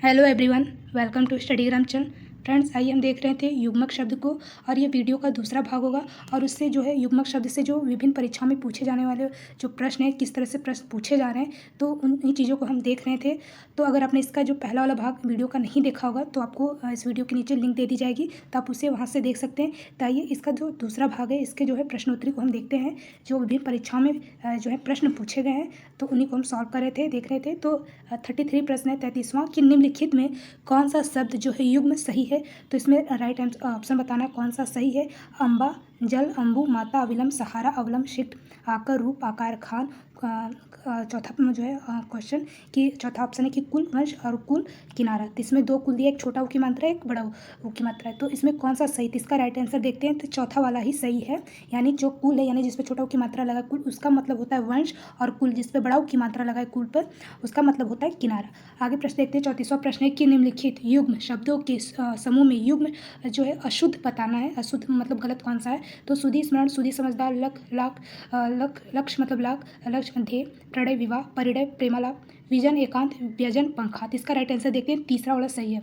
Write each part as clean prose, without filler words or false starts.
Hello everyone, welcome to Studygram channel. Friends, आइए हम देख रहे थे युग्मक शब्द को और ये वीडियो का दूसरा भाग होगा। और उससे जो है युग्मक शब्द से जो विभिन्न परीक्षाओं में पूछे जाने वाले जो प्रश्न हैं, किस तरह से प्रश्न पूछे जा रहे हैं, तो उन चीज़ों को हम देख रहे थे। तो अगर आपने इसका जो पहला वाला भाग वीडियो का नहीं देखा होगा तो आपको इस वीडियो के नीचे लिंक दे दी जाएगी, तो आप उसे वहाँ से देख सकते हैं। तो आइए इसका जो दूसरा भाग है, इसके जो है प्रश्नोत्तरी को हम देखते हैं। जो विभिन्न परीक्षाओं में जो है प्रश्न पूछे गए हैं, तो उन्हीं को हम सॉल्व कर रहे थे, देख रहे थे। तो 33 प्रश्न है 33वां कि निम्नलिखित में कौन सा शब्द जो है युग्म सही है। तो इसमें राइट ऑप्शन बताना है कौन सा सही है। अम्बा, जल, अम्बु, माता, अविलंब, सहारा, अवलंब, शिट, आकर, रूप, आकार, खान। चौथा जो है क्वेश्चन कि चौथा ऑप्शन है कि कुल, वंश और कुल, किनारा। तो इसमें दो कुल दिया, एक छोटा ऊ की मात्रा है, एक बड़ा ऊ की मात्रा है। तो इसमें कौन सा सही, तो इसका राइट आंसर देखते हैं। तो चौथा वाला ही सही है, यानी जो कुल है, यानी जिसपे छोटा ऊ की मात्रा लगा कुल, उसका मतलब होता है वंश। और कुल जिसपे बड़ा ऊ की मात्रा लगा है कुल पर, उसका मतलब होता है किनारा। आगे प्रश्न देखते हैं। 34वां प्रश्न है कि निम्नलिखित युग्म शब्दों के समूह में युग्म जो है अशुद्ध बताना है। अशुद्ध मतलब गलत कौन सा है। तो सुधि, स्मरण, सुधि, समझदार, लक्ष्य मतलब लाख, लक्ष्य, ध्येय, प्रणय, विवाह, परिणय, प्रेमालाप, विजन, एकांत, व्यजन, पंखा। तो इसका राइट आंसर देखते हैं। तीसरा वाला सही है।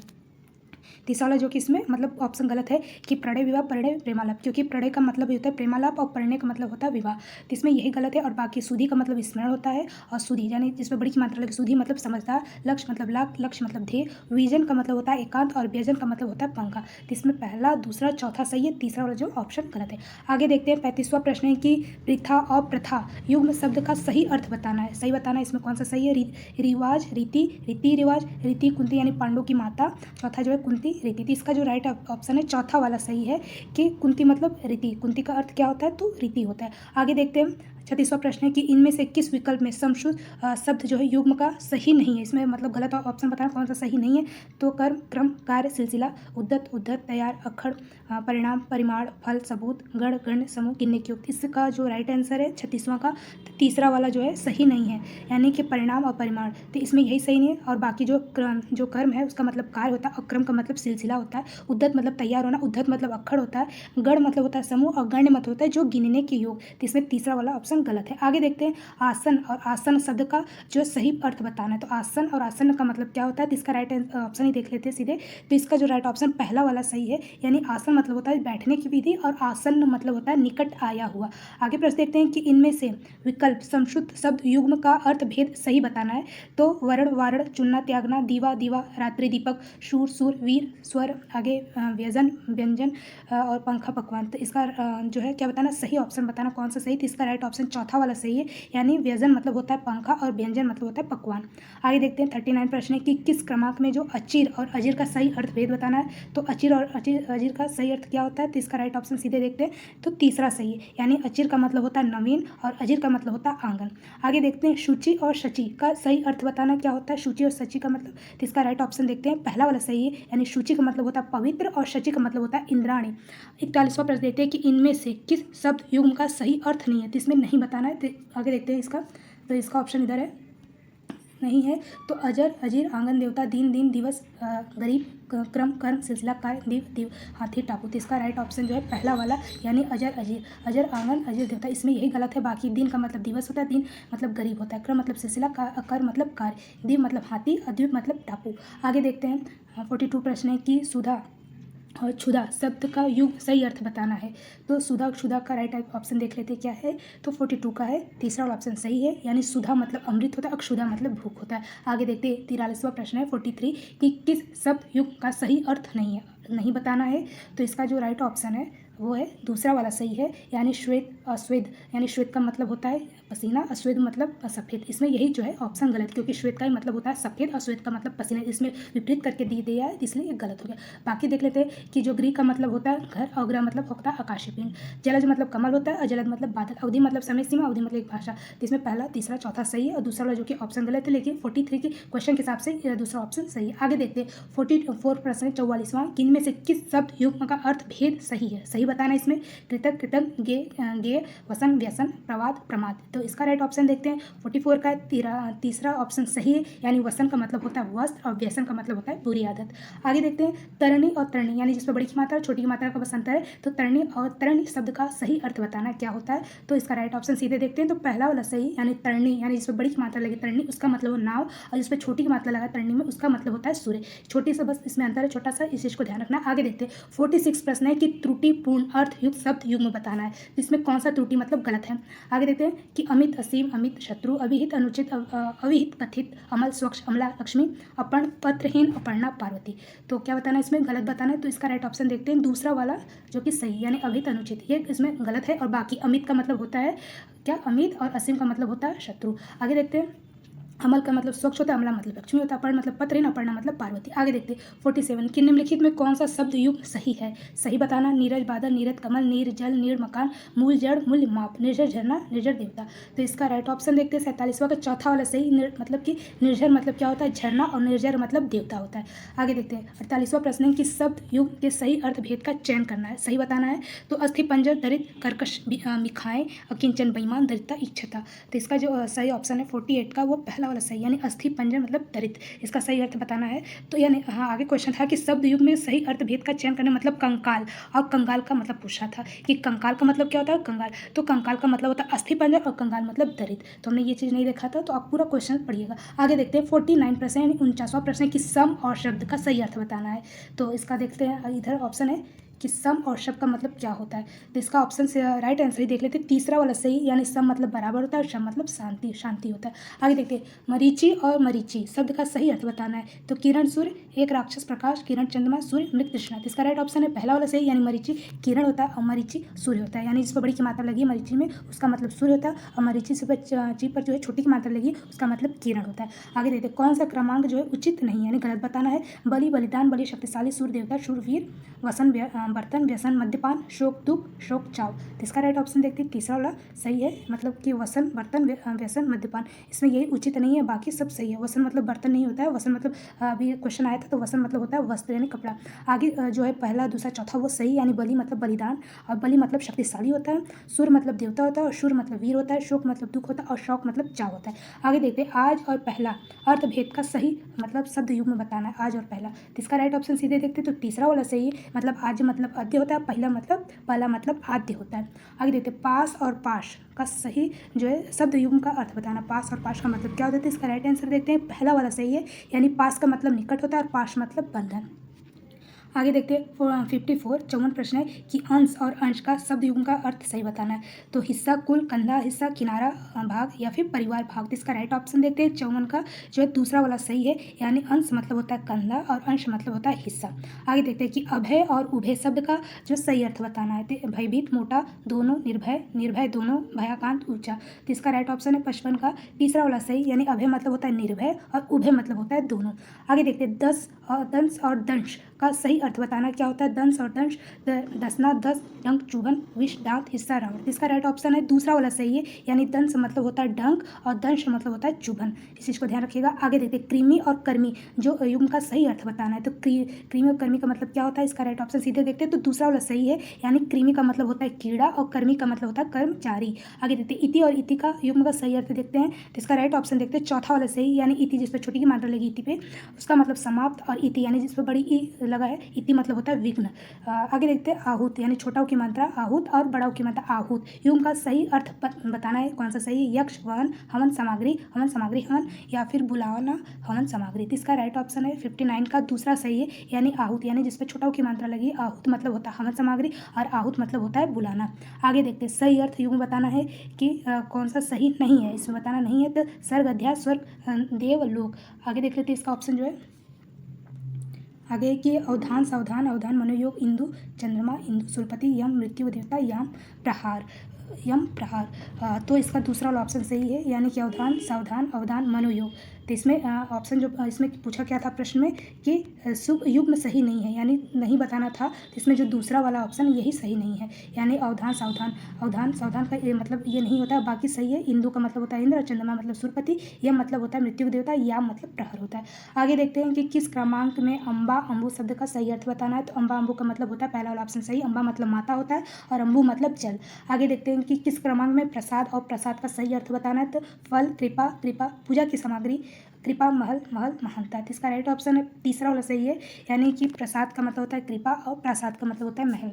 तीसरा वाला जो कि इसमें मतलब ऑप्शन गलत है कि प्रणय, विवाह, परिणय, प्रेमालाप, क्योंकि प्रणय का मतलब होता है प्रेमालाप और परिणय का मतलब होता है विवाह। तो इसमें यही गलत है। और बाकी सुधि का मतलब स्मरण होता है, और सुधि यानी जिसमें बड़ी की मात्रा लगे, सुधि मतलब समझदार, लक्ष्य मतलब लाख, लक्ष्य मतलब ध्येय, विजन का मतलब होता है एकांत, और व्यजन का मतलब होता है पंखा। तो इसमें पहला, दूसरा, चौथा सही है, तीसरा वाला जो ऑप्शन गलत है। आगे देखते हैं। 35वां प्रश्न है कि प्रथा और प्रथा युग्म शब्द का सही अर्थ बताना है। सही बताना है, इसमें कौन सा सही है। रिवाज, रीति, रीति रिवाज, रीति कुंती यानी पांडु की माता, चौथा जो है कुंती रीति। तो इसका जो राइट ऑप्शन है चौथा वाला सही है कि कुंती मतलब रीति। कुंती का अर्थ क्या होता है, तो रीति होता है। आगे देखते हैं। 36वां प्रश्न है कि इनमें से किस विकल्प में समशुद्ध शब्द जो है युग्म का सही नहीं है। इसमें मतलब गलत ऑप्शन बताना कौन सा सही नहीं है। तो कर्म, क्रम, कार्य, सिलसिला, उद्दत, उद्धत, तैयार, अक्षर, परिणाम, परिमाण, फल, सबूत, गण, गण, समूह, किन्ने की युक्त। इसका जो राइट आंसर है 36वां का, तो तीसरा वाला जो है सही नहीं है, यानी कि परिणाम और परिमाण। तो इसमें यही सही नहीं है। और बाकी जो कर्म है उसका मतलब कार्य होता है, और क्रम का मतलब सिलसिला होता है, उद्दत मतलब तैयार होना, उद्धत मतलब अक्षर होता है, गण मतलब होता है समूह, और गण्य मतलब होता है जो गिनने के योग। तो इसमें तीसरा वाला ऑप्शन गलत है। आगे देखते हैं। आसन और आसन शब्द का जो सही अर्थ बताना है। तो आसन और आसन का मतलब क्या होता है, तो इसका राइट ऑप्शन ही देख लेते हैं सीधे। तो इसका जो राइट ऑप्शन पहला वाला सही है, यानी आसन मतलब होता है बैठने की विधि, और आसन मतलब होता है निकट आया हुआ। आगे प्रश्न देखते हैं कि इनमें से विकल्प समशुद्ध शब्द युग्म का अर्थ भेद सही बताना है। तो वर्ण, वारण, चुनना, त्यागना, दीवा, दीवा, रात्रि, दीपक, शूर, सूर, वीर, स्वर, आगे व्यजन, व्यंजन, और पंखा, पकवान। तो इसका जो है क्या बताना, सही ऑप्शन बताना कौन सा सही। तो इसका राइट ऑप्शन चौथा वाला सही है, यानी व्यजन मतलब होता है पंखा, और व्यंजन मतलब होता है पकवान। आगे देखते हैं। 39 प्रश्न है कि किस क्रमांक में जो अचिर और अजिर का सही अर्थ भेद बताना है। तो अचिर और अजिर का सही अर्थ क्या होता है, तो इसका राइट ऑप्शन सीधे देखते हैं। तो तीसरा सही है, यानी अचिर का मतलब होता है नवीन, और अजिर का मतलब होता है आंगन। आगे देखते हैं। शुचि और शची का सही अर्थ बताना क्या होता है, शुचि और शची का मतलब। तो इसका राइट ऑप्शन देखते हैं। पहला वाला सही है, यानी शुचि का मतलब होता है पवित्र, और शची का मतलब होता है इंद्राणी। 41वां प्रश्न देखते हैं कि इनमें से किस शब्द युग्म का सही अर्थ नहीं है। तो इसमें नहीं बताना है। तो आगे देखते हैं इसका। तो इसका ऑप्शन इधर है, नहीं है। तो अजर, अजीर, आंगन, देवता, दिन, दिन, दिवस, गरीब, क्रम, कर्म, सिलसिला, कार्य, दीव, दीव, हाथी, टापू। तो इसका राइट ऑप्शन जो है पहला वाला, यानी अजर, अजीर, अजर, आंगन, अजीर, देवता। इसमें यही गलत है। बाकी दिन का मतलब दिवस होता है, दिन मतलब गरीब होता है, क्रम मतलब सिलसिला, कर मतलब कार्य, दीव मतलब हाथी, अद्वीप मतलब टापू। आगे देखते हैं। 42 प्रश्न है कि सुधा और क्षुधा शब्द का युग सही अर्थ बताना है। तो सुधा, क्षुधा का राइट ऑप्शन देख लेते हैं क्या है। तो 42 का है, तीसरा वाला ऑप्शन सही है, यानी सुधा मतलब अमृत होता है, और क्षुधा मतलब भूख होता है। आगे देखते हैं। 43वां प्रश्न है 43 कि किस शब्द युग का सही अर्थ नहीं बताना है। तो इसका जो राइट ऑप्शन है वो है दूसरा वाला सही है, यानी श्वेत, अश्वेत, यानी श्वेत का मतलब होता है पसीना, अश्वेत मतलब सफ़ेद। इसमें यही जो है ऑप्शन गलत, क्योंकि श्वेत का ही मतलब होता है सफ़ेद, अश्वेत का मतलब पसीना। इसमें विपरीत करके दे दिया है, इसलिए ये गलत हो गया। बाकी देख लेते हैं कि जो गृह का मतलब होता है घर, और ग्रह मतलब होता है आकाशीय पिंड, जलज मतलब कमल होता है, और जलद मतलब बादल, अवधि मतलब समय सीमा, अवधि मतलब एक भाषा। तो इसमें पहला, तीसरा, चौथा सही है, और दूसरा वाला जो कि ऑप्शन गलत है, लेकिन 43 के क्वेश्चन के हिसाब से दूसरा ऑप्शन सही है। आगे देखते हैं। 44 प्रश्न 44वां, किन में से किस शब्द युग्म का अर्थ भेद सही है। सही बताना है इसमें। कृतक, कृतज्ञ, गेय, वसन, व्यसन, प्रवाद, प्रमाद। तो इसका राइट ऑप्शन देखते हैं। 44 का तीसरा ऑप्शन सही है, यानी वसन का मतलब होता है वस्त्र और व्यसन का मतलब होता है बुरी आदत। आगे देखते हैं तरणी और तरणी, यानी जिसमें बड़ी की मात्रा छोटी की मात्रा का बस अंतर है। तो तरणी और तरणी शब्द का सही अर्थ बताना क्या होता है। तो इसका राइट ऑप्शन सीधे देखते हैं। तो पहला वाला सही, यानी तरणी, यानी जिसमें बड़ी की मात्रा लगी तरणी, उसका मतलब नाव, और जिसमें छोटी की मात्रा लगा तरणी में, उसका मतलब होता है सूर्य। छोटी से बस इसमें अंतर है, छोटा सा, इस चीज़ को ध्यान रखना। आगे देखते हैं 46 प्रश्न है कि त्रुटिपूर्ण अर्थ युक्त शब्द युग्म बताना है। तो इसमें कौन सा त्रुटि मतलब गलत है। आगे देखते हैं कि अमित, असीम, अमित, शत्रु, अविहित, अनुचित, अविहित, कथित, अमल, स्वच्छ, अमला, लक्ष्मी, अपर्ण, पत्रहीन, अपर्णा, पार्वती। तो क्या बताना है इसमें, गलत बताना है। तो इसका राइट ऑप्शन देखते हैं दूसरा वाला जो कि सही, यानी अविहित, अनुचित, ये इसमें गलत है। और बाकी अमित का मतलब होता है क्या, अमित, और असीम का मतलब होता है शत्रु। आगे देखते हैं अमल का मतलब स्वच्छ होता है, अमला मतलब लक्ष्मी होता है, अपर्णा मतलब पत्रिन, अपर्णा मतलब पार्वती। आगे देखते 47 कि निम्नलिखित में कौन सा शब्द युग्म सही है। सही बताना, नीरज बादल, नीरद कमल, नीर जल, नीर मकान, मूल जड़, मूल्य माप, निर्जर झरना, निर्जर देवता। तो इसका राइट ऑप्शन देखते हैं 47वां का चौथा वाला सही। मतलब कि निर्जर मतलब क्या होता है, झरना, और निर्जर मतलब देवता होता है। आगे देखते हैं 48वां प्रश्न है कि शब्द युग्म के सही अर्थ भेद का चयन करना है, सही बताना है। तो अस्थि पंजर, दरिद्र, कर्कश, मिखाएं, अकिंचन, बेईमान, दरिद्रता, इच्छता। तो इसका जो सही ऑप्शन है 48 का, वो पहला वाला सही, यानी अस्थि पंजर मतलब दरिद्र, इसका सही अर्थ बताना है। तो यानी हाँ, आगे क्वेश्चन था कि शब्द युग में सही अर्थ भेद का चयन करने मतलब कंकाल और कंगाल का मतलब पूछा था कि कंकाल का मतलब क्या होता है, कंगाल। तो कंकाल का मतलब होता है अस्थि पंजर और कंगाल मतलब दरिद्र। तो हमने ये चीज़ नहीं देखा था, तो आप पूरा क्वेश्चन पढ़िएगा। आगे देखते हैं 49 प्रश्न, यानी 49वां प्रश्न कि सम और शब्द का सही अर्थ बताना है। तो इसका देखते हैं, इधर ऑप्शन है कि सम और शब्द का मतलब क्या होता है। तो इसका ऑप्शन से राइट आंसर ही देख लेते हैं। तीसरा वाला सही, यानी सम मतलब बराबर होता है और शम मतलब शांति, शांति होता है। आगे देखते हैं मरीचि और मरीचि शब्द का सही अर्थ बताना है। तो किरण सूर्य, एक राक्षस प्रकाश, किरण चंद्रमा, सूर्य मृत तृष्णा। तो इसका राइट ऑप्शन है पहला वाला सही, यानी मरीचि किरण होता है और मरीचि सूर्य होता है, यानी जिस पर बड़ी की मात्रा लगी है मरीचि में, उसका मतलब सूर्य होता है, और मरीचि से ची पर जो है छोटी की मात्रा लगी, उसका मतलब किरण होता है। आगे देखते हैं कौन सा क्रमांक जो है उचित नहीं, यानी गलत बताना है। बलि, बलिदान, बलि, शक्तिशाली, सूर्य देवता, शूरवीर, वसन, बर्तन, व्यसन, मद्यपान, शोक, दुख, शोक, चाव। तो इसका राइट ऑप्शन देखते हैं तीसरा वाला सही है, मतलब कि वसन, बर्तन, व्यसन, मद्यपान, इसमें यही उचित नहीं है, बाकी सब सही है। वसन मतलब बर्तन नहीं होता है, वसन मतलब अभी क्वेश्चन आया था, तो वसन मतलब होता है वस्त्र यानी कपड़ा। आगे जो है पहला, दूसरा, चौथा वो सही, यानी बलि मतलब बलिदान, और बलि मतलब शक्तिशाली होता है, सूर्य मतलब देवता होता है, और शूर मतलब वीर होता है, शोक मतलब दुख होता है, और शौक मतलब चाव होता है। आगे देखते हैं आज और पहला अर्थ भेद का सही मतलब शब्द युग में बताना है, आज और पहला। तो इसका राइट ऑप्शन सीधे देखते हैं, तो तीसरा वाला सही है, मतलब आज मतलब आद्य होता है, पहला मतलब आद्य होता है। आगे देखते हैं पास और पाश का सही जो है शब्द युग्म का अर्थ बताना। पास और पाश का मतलब क्या होता है, इसका राइट आंसर देखते हैं, पहला वाला सही है, यानी पास का मतलब निकट होता है और पाश मतलब बंधन। आगे देखते हैं 54 प्रश्न है कि अंश और अंश का शब्द युग्म का अर्थ सही बताना है। तो हिस्सा, कुल, कंधा, हिस्सा, किनारा, भाग, या फिर परिवार भाग। तो इसका राइट ऑप्शन देखते हैं 54 का जो है दूसरा वाला सही है, यानी अंश मतलब होता है कंधा और अंश मतलब होता है हिस्सा। आगे देखते हैं कि अभय और उभय शब्द का जो सही अर्थ बताना है। तो भयभीत, मोटा, दोनों, निर्भय, निर्भय दोनों, भयाकांत, ऊंचा। तो इसका राइट ऑप्शन है 55 का तीसरा वाला सही, यानी अभय मतलब होता है निर्भय और उभय मतलब होता है दोनों। आगे देखते हैं दंश और दंश का सही अर्थ बताना क्या होता है। दंश और दंश, दसना, दस, डंक, चुभन, विष, दांत, हिस्सा, रावण। इसका राइट ऑप्शन है दूसरा वाला सही है, यानी दंश मतलब होता है डंक और दंश मतलब होता है चुभन। इस चीज़ को ध्यान रखिएगा। आगे देखते हैं कृमि और कर्मी जो युग्म का सही अर्थ बताना है। तो कृमि और कर्मी का मतलब क्या होता है, इसका राइट ऑप्शन सीधे देखते हैं, तो दूसरा वाला सही है, यानी कृमि का मतलब होता है कीड़ा और कर्मी का मतलब होता है कर्मचारी। आगे देखते हैं इति और इति का युग्म का सही अर्थ देखते हैं। तो इसका राइट ऑप्शन देखते हैं चौथा वाला सही, यानी इति जिस पर छोटी की मात्रा लगी इति पे, उसका मतलब समाप्त, और इति यानी जिस पर बड़ी ई लगा है, इति मतलब होता है विघ्न। आगे देखते हैं आहूत, यानी छोटा की मात्रा आहूत और बड़ा की मात्रा आहूत। युग्म का सही अर्थ बताना है, कौन सा सही है। यक्ष, वाहन, हवन सामग्री, हवन, या फिर बुलाना, हवन सामग्री। तो इसका राइट ऑप्शन है 59 का दूसरा सही है, यानी आहूत, यानी जिस पर छोटा की मात्रा लगी। आहूत मतलब होता है हवन सामग्री और आहूत मतलब होता है बुलाना। आगे देखते हैं सही अर्थ युग्म बताना है कि कौन सा सही नहीं है, इसमें बताना नहीं है। तो स्वर्ग, अध्यास, स्वर्ग, देव, लोक। आगे देख लेते हैं इसका ऑप्शन जो है आगे कि अवधान, सावधान, अवधान, मनोयोग, इंदु, चंद्रमा, इंदु, सुरपति, यम, मृत्यु देवता, यम प्रहार। तो इसका दूसरा वाला ऑप्शन सही है, यानी कि अवधान, सावधान, अवधान, मनोयोग। तो इसमें ऑप्शन जो इसमें पूछा क्या था प्रश्न में कि शुभ युग्म सही नहीं है, यानी नहीं बताना था। तो इसमें जो दूसरा वाला ऑप्शन यही सही नहीं है, यानी अवधान सावधान। अवधान सावधान का ये मतलब ये नहीं होता है, बाकी सही है। इंदु का मतलब होता है इंद्र, चंद्रमा मतलब सूर्यपति, यह मतलब होता है मृत्यु के देवता, या मतलब प्रहर होता है। आगे देखते हैं कि किस क्रमांक में अम्बा अम्बु शब्द का सही अर्थ बताना है। तो अम्बा अम्बु का मतलब होता है पहला वाला ऑप्शन सही, अम्बा मतलब माता होता है और अम्बु मतलब जल। आगे देखते हैं कि किस क्रमांक में प्रसाद और प्रसाद का सही अर्थ बताना है। तो फल, कृपा, कृपा पूजा की सामग्री, कृपा, महल, महल, महानता। तो इसका राइट ऑप्शन है तीसरा वाला सही है, यानी कि प्रसाद का मतलब होता है कृपा और प्रसाद का मतलब होता है महल।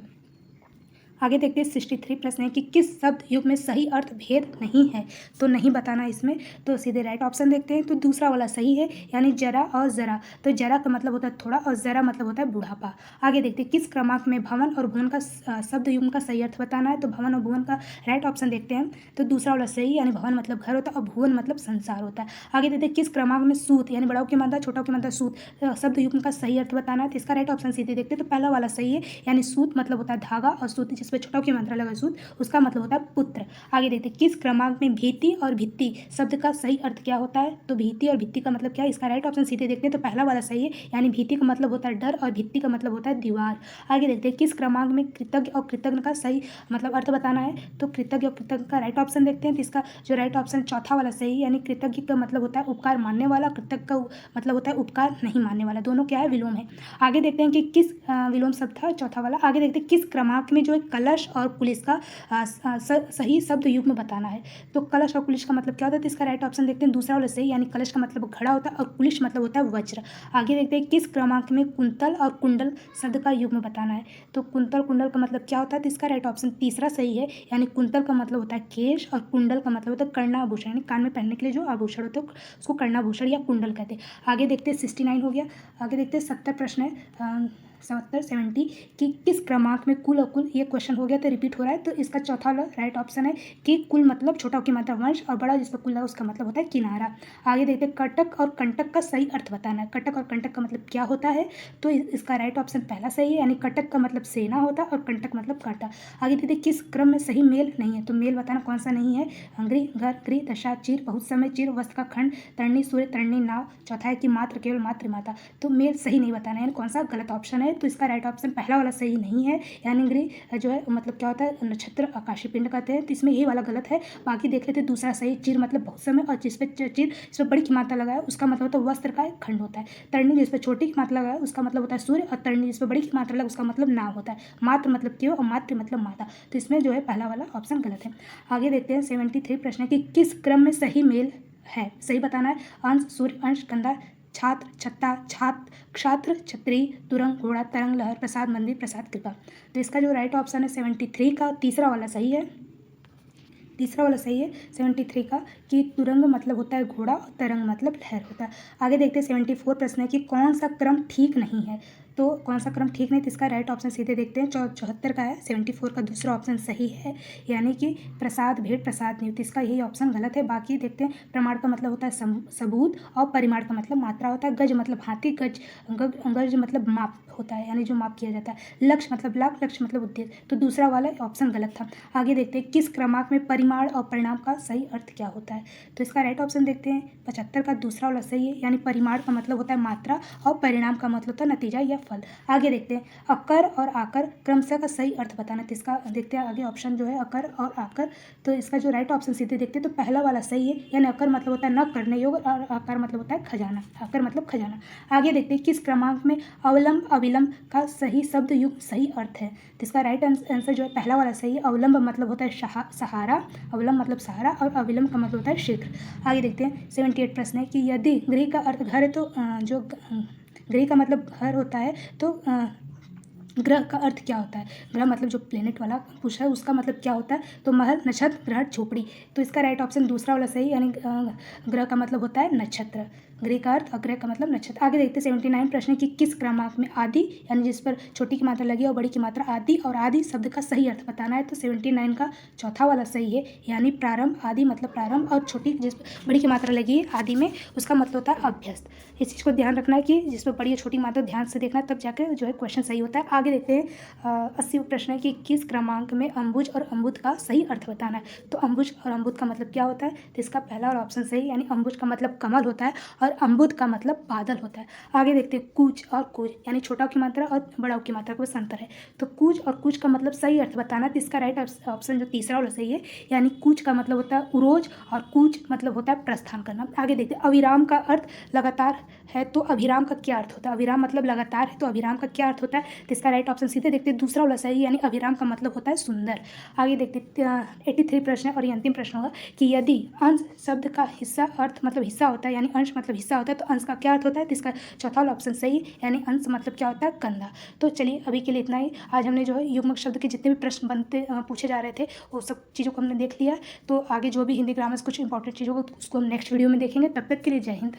आगे देखते हैं 63 प्रश्न है कि किस शब्द युग में सही अर्थ भेद नहीं है। तो नहीं बताना इसमें, तो सीधे राइट ऑप्शन देखते हैं। तो दूसरा वाला सही है, यानी जरा और जरा। तो जरा का मतलब होता है थोड़ा और जरा मतलब होता है बुढ़ापा। आगे देखते हैं किस क्रमांक में भवन और भुवन का शब्द युग का सही अर्थ बताना है। तो भवन और भुवन का राइट ऑप्शन देखते हैं। तो दूसरा वाला सही, यानी भवन मतलब घर होता है और भुवन मतलब संसार होता है। आगे देखते हैं किस क्रमांक में सूत, यानी बड़ाओं की मात्रा छोटाओं की मात्रा सूत शब्द युग का सही अर्थ बताना है। तो इसका राइट ऑप्शन सीधे देखते हैं। तो पहला वाला सही है, यानी सूत मतलब होता है धागा, और सूत जिसपे छोटाओं की मात्रा लगा सूत उसका मतलब होता है पुत्र। आगे देखते हैं किस क्रमांक में भीति और भित्ति शब्द का सही अर्थ क्या होता है। तो भीति और भित्ति का मतलब क्या है, इसका राइट ऑप्शन सीधे देखते हैं। तो पहला वाला सही है, यानी भीति का मतलब होता है डर और भित्ति का मतलब होता है दीवार। आगे देखते हैं किस क्रमांक में कृतज्ञ और कृतज्ञ का सही मतलब अर्थ बताना है। तो कृतज्ञ और कृतज्ञ का राइट ऑप्शन देखते हैं। तो इसका जो राइट ऑप्शन चौथा वाला सही, यानी कृतज्ञ का मतलब होता है उपकार मानने वाला, कृतज्ञ का मतलब होता है उपकार नहीं मानने वाला। दोनों क्या है, विलोम है। आगे देखते हैं कि किस विलोम शब्द था चौथा वाला। आगे देखते हैं किस क्रमांक में जो है कलश और पुलिस का सही शब्द युग्म बताना है। तो कलश और कुलिश का मतलब क्या होता है। तो इसका राइट ऑप्शन देखते हैं दूसरा वाला सही, यानी कलश का मतलब घड़ा होता है और कुलिश मतलब होता है वज्र। आगे देखते हैं किस क्रमांक में कुंतल और कुंडल शब्द का युग्म बताना है। तो कुंतल कुंडल का मतलब क्या होता है। तो इसका राइट ऑप्शन तीसरा सही है, यानी कुंतल का मतलब होता है केश और कुंडल का मतलब होता है कर्णाभूषण, यानी कान में पहनने के लिए जो आभूषण होते हैं उसको कर्णाभूषण या कुंडल कहते हैं। आगे देखते हैं 69 हो गया। आगे देखते हैं 70 प्रश्न है 70 कि किस क्रमांक में कुल और कुल, ये क्वेश्चन हो गया तो रिपीट हो रहा है। तो इसका चौथा वाला राइट ऑप्शन है कि कुल मतलब छोटा की मात्रा वंश और बड़ा जिस पर कुल है उसका मतलब होता है किनारा। आगे देखते हैं कटक और कंटक का सही अर्थ बताना है। कटक और कंटक का मतलब क्या होता है। तो इसका राइट ऑप्शन पहला सही है, यानी कटक का मतलब सेना होता है और कंटक मतलब कांटा। आगे देखते हैं किस क्रम में सही मेल नहीं है। तो मेल बताना कौन सा नहीं है। अंग्री, घर, गृह, दशा, चीर, बहुत समय, चीर, वस्त्र का खंड, तरणी, सूर्य, तरणी, नाव। चौथा है कि मात्र, केवल, मात्र, माता। तो मेल सही नहीं बताना है, यानी कौन सा गलत ऑप्शन है। तो इसका राइट ऑप्शन पहला वाला सही नहीं है, यानी गृह जो है मतलब क्या होता है नक्षत्र आकाशीय पिंड कहते हैं। तो इसमें यही वाला गलत है। बाकी देख लेते दूसरा सही, चीर मतलब बहुत समय, और जिस पे चीर इस पर बड़ी की मात्रा लगाए उसका मतलब होता है वस्त्र का एक खंड होता है। तरणी जिस पर छोटी की मात्रा लगाए उसका मतलब होता है सूर्य, और तरणी जिस पर बड़ी की मात्रा लगा उसका मतलब नाव होता है। मात्र मतलब केवल और मातृ मतलब माता। तो इसमें जो है पहला वाला ऑप्शन गलत है। आगे देखते हैं 73 प्रश्न है कि किस क्रम में सही मेल है, सही बताना है। अंश, सूर्य, अंश, कंधा, छात्र, छत्ता, छात्र, क्षात्र, छत्री, तुरंग, घोड़ा, तरंग, लहर, प्रसाद, मंदिर, प्रसाद, कृपा। तो इसका जो राइट ऑप्शन है 73 का तीसरा वाला सही है। तीसरा वाला सही है 73 का कि तुरंग मतलब होता है घोड़ा और तरंग मतलब लहर होता है। आगे देखते हैं 74 प्रश्न है कि कौन सा क्रम ठीक नहीं है। तो कौन सा क्रम ठीक नहीं, तो इसका राइट ऑप्शन सीधे देखते हैं 74 का है। 74 का दूसरा ऑप्शन सही है, यानी कि प्रसाद भेंट प्रसाद नियुक्त, इसका यही ऑप्शन गलत है। बाकी देखते हैं प्रमाण का मतलब होता है सबूत, और परिमाण का मतलब मात्रा होता है। गज मतलब हाथी, गज मतलब माप होता है, यानी जो माप किया जाता है। लक्ष्य मतलब लाख, लक्ष्य मतलब उद्देश्य। तो दूसरा वाला ऑप्शन गलत था। आगे देखते हैं किस क्रमांक में परिमाण और परिणाम का सही अर्थ क्या होता है। तो इसका राइट ऑप्शन देखते हैं 75 का दूसरा वाला सही है, यानी परिमाण का मतलब होता है मात्रा और परिणाम का मतलब होता है नतीजा या फल। आगे देखते हैं अकर और आकर क्रमशः का सही अर्थ बताना। तो इसका देखते हैं आगे ऑप्शन जो है अकर और आकर। तो इसका जो राइट ऑप्शन सीधे देखते हैं तो पहला वाला सही है, यानी अकर मतलब होता है न करने योग्य, और आकर मतलब होता है खजाना। आकर मतलब खजाना। आगे देखते हैं किस क्रमांक में अवलंब अविलंब का सही शब्द युक्त सही अर्थ है। तो इसका राइट आंसर जो है पहला वाला सही है। अवलंब मतलब होता है सहारा, अवलंब मतलब सहारा, और अविलंब का मतलब होता है शीघ्र। आगे देखते हैं 78 प्रश्न है कि यदि गृह का अर्थ घर है, तो जो गृह का मतलब घर होता है, तो ग्रह का अर्थ क्या होता है। ग्रह मतलब जो प्लेनेट वाला पूछा है उसका मतलब क्या होता है। तो महल, नक्षत्र, ग्रह, झोपड़ी। तो इसका राइट ऑप्शन दूसरा वाला सही, यानी ग्रह का मतलब होता है नक्षत्र। गृह का अर्थ और ग्रह का मतलब नक्षत्र। आगे देखते हैं 79 प्रश्न कि किस क्रमांक में आदि, यानी जिस पर छोटी की मात्रा लगी और बड़ी की मात्रा आदि, और आदि शब्द का सही अर्थ बताना है। तो 79 का चौथा वाला सही है, यानी प्रारंभ। आदि मतलब प्रारंभ, और छोटी जिस पर बड़ी की मात्रा लगी है आदि में उसका मतलब होता है अभ्यस्त। इस चीज़ को ध्यान रखना है कि जिस पर बड़ी और छोटी मात्रा ध्यान से देखना, तब जाकर जो है क्वेश्चन सही होता है। आगे देखते हैं 80 प्रश्न है कि किस क्रमांक में अम्बुज और अम्बुद का सही अर्थ बताना है। तो अम्बुज और अम्बुद का मतलब क्या होता है। तो इसका पहला वाला ऑप्शन सही, यानी अम्बुज का मतलब कमल होता है, और और अम्बुद का मतलब बादल होता है। आगे देखते हैं कूच और कूच, यानी छोटा की मात्रा और बड़ा की मात्रा को अंतर है। तो कूच और कूच का मतलब सही अर्थ बताना, तो इसका राइट ऑप्शन जो तीसरा वाला सही है, यानी कूच का मतलब होता है उरोज और कूच मतलब होता है प्रस्थान करना। आगे देखते हैं अविराम का अर्थ लगातार है, तो अभिराम का क्या अर्थ होता है? अभिराम मतलब लगातार है, तो अभिराम का क्या अर्थ होता है? तो इसका राइट ऑप्शन सीधे देखते हैं दूसरा वाला सही, यानी अभिराम का मतलब होता है सुंदर। आगे देखते 83 प्रश्न है और ये अंतिम प्रश्न होगा कि यदि अंश शब्द का हिस्सा अर्थ मतलब हिस्सा होता है, यानी अंश मतलब हिस्सा होता है, तो अंश का क्या अर्थ होता है? तो इसका चौथा वाला ऑप्शन सही, यानी अंश मतलब क्या होता है? कंधा। तो चलिए अभी के लिए इतना ही। आज हमने जो है युग्मक शब्द के जितने भी प्रश्न पूछे जा रहे थे वो सब चीज़ों को हमने देख लिया। तो आगे जो भी हिंदी ग्रामर से कुछ इंपॉर्टेंट चीज़ों को उसको हम नेक्स्ट वीडियो में देखेंगे। तब तक के लिए जय हिंद।